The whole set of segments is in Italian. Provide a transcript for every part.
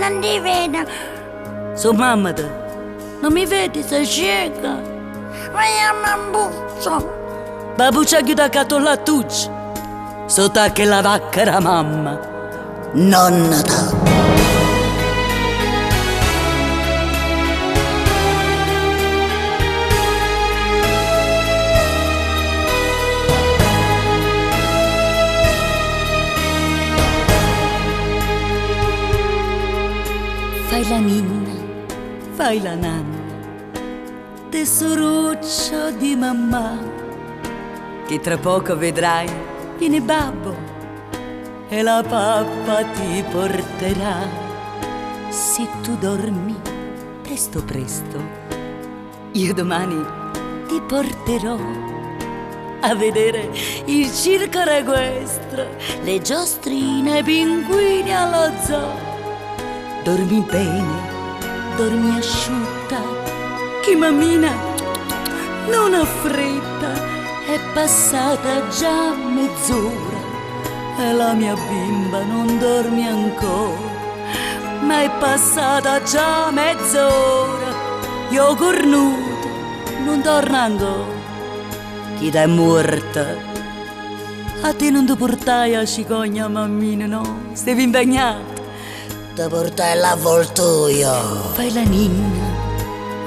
non ti vedo. So mamma te, non mi vedi, sei cieca. Ma io non busso. Babuccia chiude a cato la tuccia. So ta che la vaccara mamma. Nonna ta. Fai la ninna, fai la nanna, tesoruccio di mamma, che tra poco vedrai viene babbo e la pappa ti porterà. Se tu dormi presto presto, io domani ti porterò a vedere il circo equestre, le giostrine e i pinguini allo zoo. Dormi bene, dormi asciutta, che mammina non ha fretta, è passata già mezz'ora e la mia bimba non dorme ancora, ma è passata già mezz'ora, io cornuto non torna ancora, chi è morta? A te non ti portai a cicogna mammina, no? Stai impegnata? Ti portai l'avvoltoio. Fai la ninna,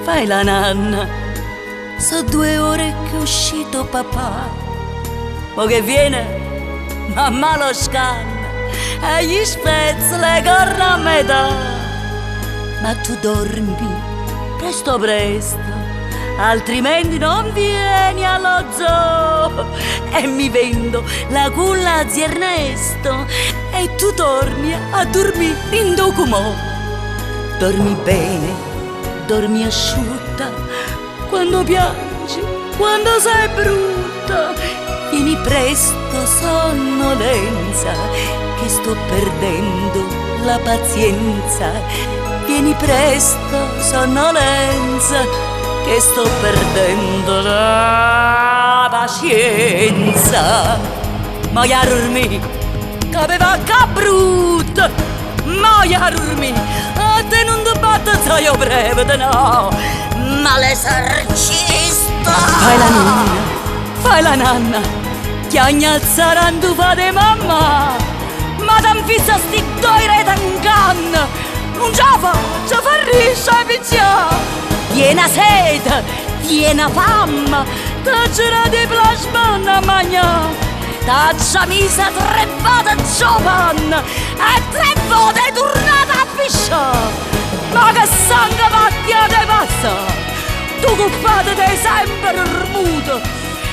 fai la nanna. So 2 ore che è uscito papà. O che viene, mamma lo scanna e gli spezza le corna a metà. Ma tu dormi presto presto, altrimenti non vieni allo zoo. E mi vendo la culla di Ernesto e tu torni a dormire in documò. Dormi bene, dormi asciutta, quando piangi, quando sei brutta. Vieni presto, sonnolenza, che sto perdendo la pazienza. Vieni presto, sonnolenza, che sto perdendo la pazienza. Ma io dormi, che aveva che brutta, ma io dormi, a te non ti batte tra io breve, no, Ma l'esorcista. fai la nonna, fai la nanna, ti agnazzarando fa di mamma, ma t'anfissa sti 2 rete in canna, non ce la fa riscia e pizzià. Tiena sete, tiena fame, t'aggira di plasmana magna, t'aggia misa 3 volte giovane e 3 volte tornata a pisciare. Ma che sangue mattia te passa, tu cuffate te sempre remuto,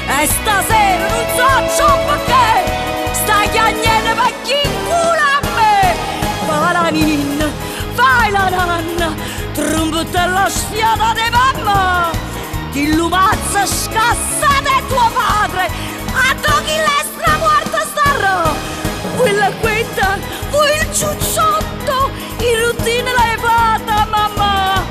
e stasera non so ciò perché, stai chiagnendo per chi incula a me. Fai la ninna, fai la nanna, trombetta sfiata di mamma, chi lo pazza scassa di tuo padre, a chi l'estra morta starà. Quella è questa, vuoi il ciucciotto, in routine l'hai fatta mamma,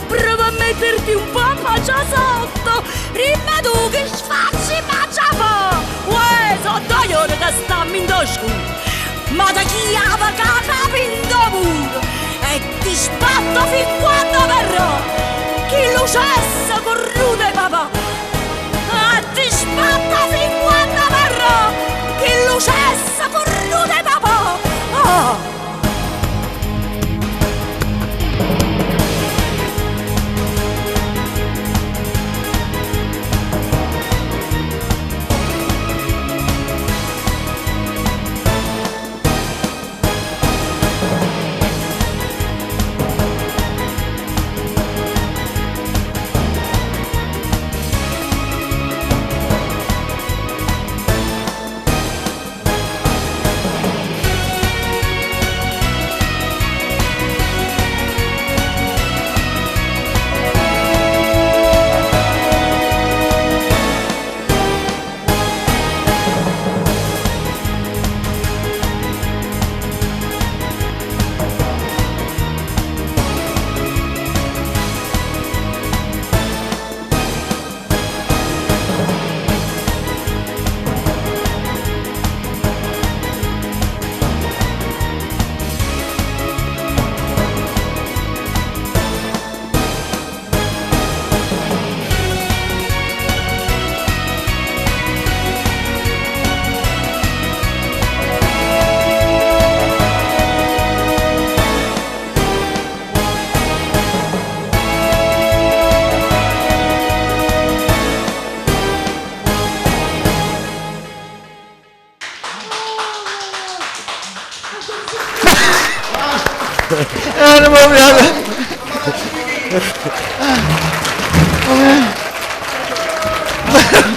prova a metterti un po' a mangia sotto, rimma tu che sfacci mangia fa. Uè, so 2 ore che stammi in tosco, ma da chi ha cata pinto pure, e ti sbatto fin quando verrò, chi lo cessa cornuto papà, e ti sbatto fin quando verrò, chi lo cessa cornuto papà. Oh.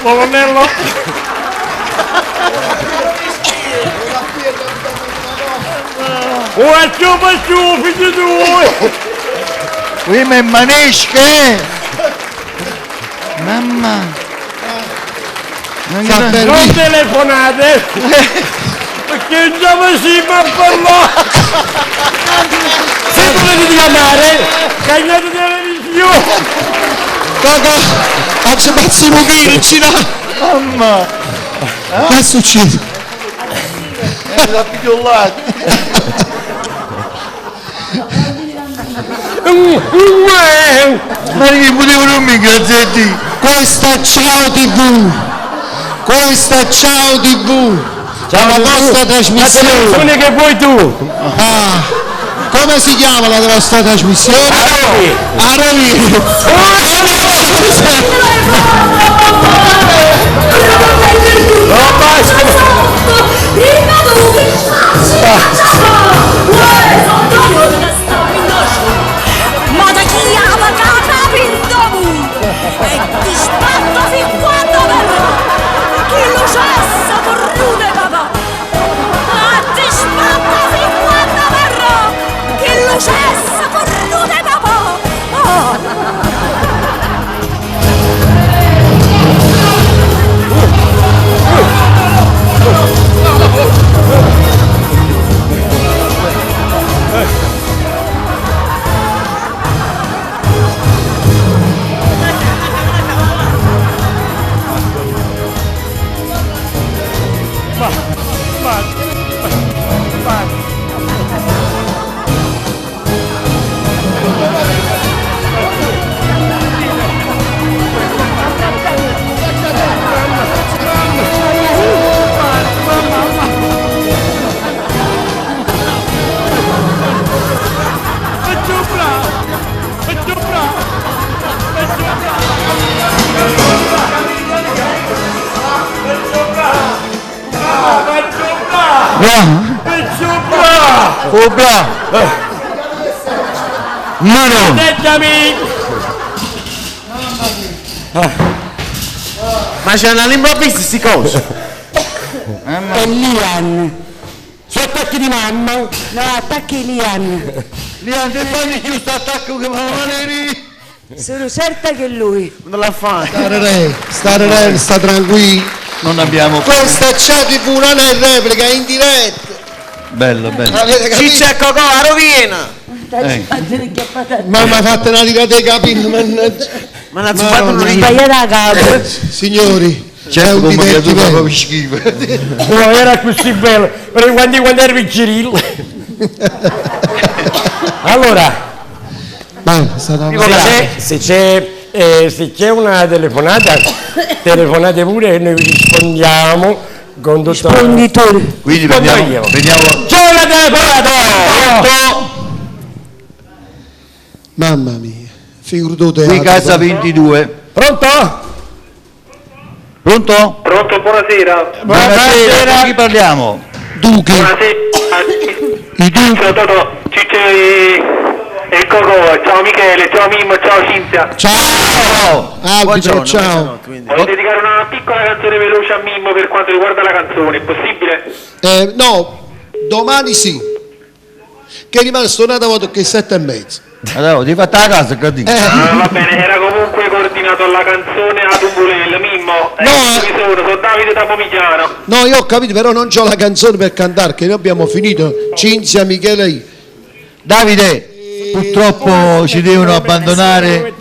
Colonnello. Faccio, figlio tuo! Qui mi manesche! Mamma! Non telefonate! Perché già si fa parlare! Se volete chiamare, cagliate televisione! Caga, faccio Massimo Virgina! Mamma! Che succede? La pigliolata! Ma che potevo non mi grazietti? Questa è Ciao TV! Questa è Ciao TV! Ciao, la vostra la trasmissione! televisione che vuoi tu! Ah, come si chiama la vostra trasmissione? Aravi! Ma da chi ama cata pindomu? E ti sbatto fin quando verrà! Chi lo cessa corrude papà! Ma ti sbatto fin quando verrà! Chi lo cessa corrude papà! Cobra! Mano! Ma c'è una lingua vista sti cose! È Lian. Sono attacchi di mamma! No, attacchi Lian. Lian, te fanno giusto attacco che va a Sono certa che è lui. Non la fa! Stare re, sta tranquillo. Non abbiamo... Questa è Ciao TV, non è replica, è in diretta. Bello, bello. Avete capito? C'è Cocò, a rovina! Mamma fate una tirata ai capi, mannaggia. Ma non si fa No, non Sbagliata la capo. Signori, c'è Certo, un come che tu divertimento. proprio schifo. No, era così bello, perché quando eri piccirillo. Allora, Ma è stata se c'è una telefonata, telefonate pure e noi vi rispondiamo con tutto... Rispondi tu. Quindi Rispondo prendiamo... io. prendiamo... C'è una telefonata! Mamma mia, figurate Qui teatro. casa 22. Pronto? Pronto? Pronto, buonasera. Buonasera, con chi parliamo? Duchi, Buonasera. i Duchi. Ciao Totò, Ciccio e Cocò, ciao Michele, ciao Mimmo, ciao Cinzia. Ciao! Arbitro, Buongiorno, ciao! Voglio dedicare una piccola canzone veloce a Mimmo per quanto riguarda la canzone, è possibile? No, domani sì. Che è rimasto una volta che 7:30. Allora, ti fatta la casa, che dico? Va bene, era comunque coordinato alla canzone a Tungulello, Mimmo. Sono Davide da Pomigliano. No, io ho capito, però non c'ho la canzone per cantare, che noi abbiamo finito. Cinzia, Michele e io. Davide, purtroppo ci devono abbandonare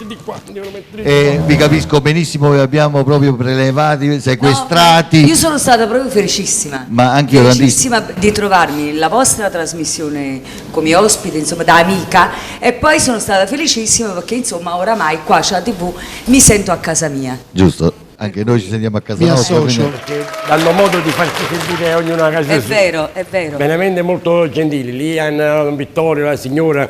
e vi capisco benissimo, vi abbiamo proprio prelevati, sequestrati. Io sono stata proprio felicissima. Ma anche io felicissima di trovarmi nella vostra trasmissione come ospite, insomma, da amica, e poi sono stata felicissima perché insomma oramai qua c'è la TV, mi sento a casa mia. Giusto, anche noi ci sentiamo a casa Mi nostra. associo. quindi- Danno modo di farci sentire ognuno a casa È sua. vero, è vero. Veramente molto gentili, Lian, Vittorio, la signora.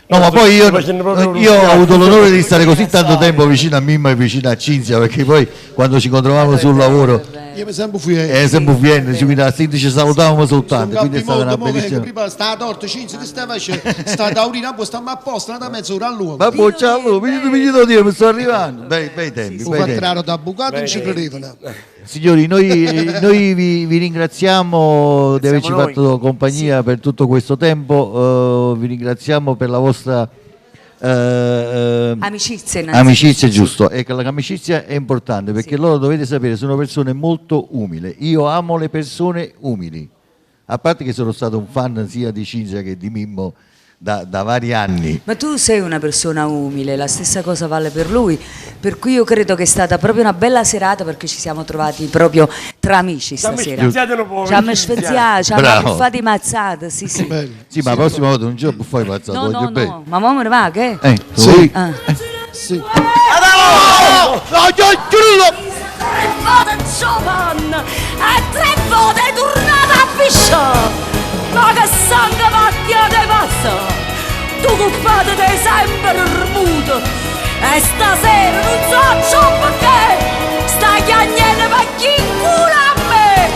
No, ma poi io ho ho avuto l'onore di stare così tanto tempo vicino a Mimma e vicino a Cinzia, perché poi quando ci incontravamo sul lavoro Io sempre fui. Sempre viene, ci salutavamo soltanto, quindi è stata una bellissima. Prima sta a torto, cinzia, che stava facendo? Sta da urina, poi stiamo a posto, andata mezz'ora all'uomo. Ma poi ciao, mi sto arrivando. Bei tempi, Un bei tempi. quattraro da bucato non ci credevano. Signori, noi vi ringraziamo di averci fatto compagnia per tutto questo tempo, vi ringraziamo per la vostra Amicizia, amicizia, giusto, e che l'amicizia è importante perché loro, dovete sapere, sono persone molto umili. Io amo le persone umili, a parte che sono stato un fan sia di Cinzia che di Mimmo da vari anni. Ma tu sei una persona umile, la stessa cosa vale per lui, per cui io credo che è stata proprio una bella serata perché ci siamo trovati proprio tra amici stasera. Ci abbiamo sfeziato, ci abbiamo buffati mazzate, sì. Sì, ma la prossima volta non ci buffai mazzato. No, ma mo me ne va, che? Sì. Sì. Tre volte giovane e tre volte tornata a pisciare. Ma che sangue macchia te passa? Tu cuppate te sempre remuto e stasera non so ciò perché stai chiagnendo per chi incula a me.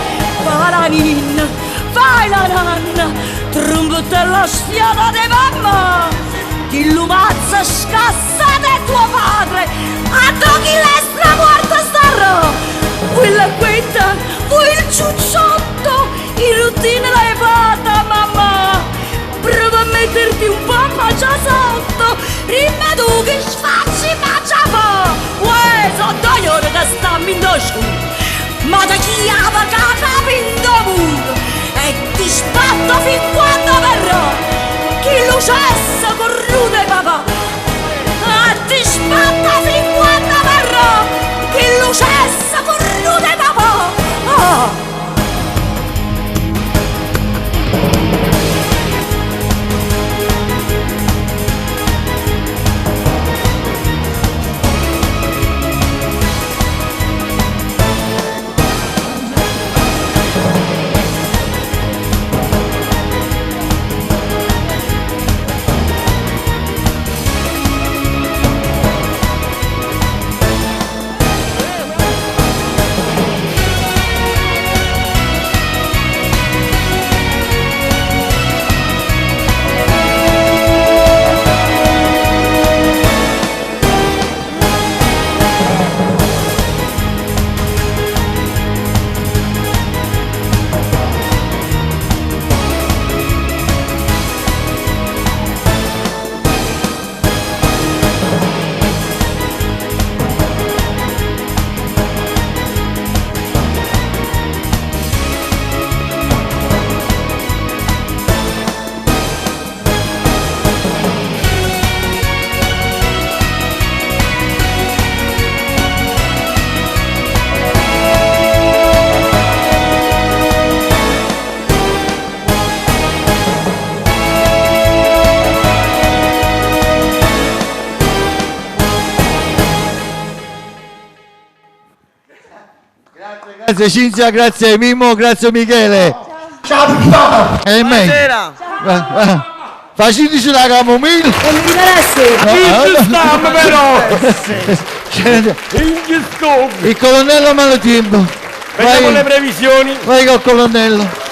Fai la ninna, fai la nanna, trombetta sfiata di mamma, chi lo mazza scassa di tuo padre, a chi l'estra morta starà. Quella quetta, vuoi il ciucciotto, in routine l'hai fatta mamma, prova a metterti un po' a già sotto, rimma tu che sfacci ma già fa. Uè, so dogliore che stammi in dosco, ma da chi ama capo in dovuto, e ti sbatto fin quando verrò, chi lo cessa con rude papà, e ti sbatto fin quando verrò, chi lo cessa con rude papà. Oh. Grazie Cinzia, grazie Mimmo, grazie Michele. Ciao. Buonasera. Faciteci la camomilla. Non ti interessa? Stiamo però! Il colonnello Malatimbo. Vediamo le previsioni. Vai col colonnello.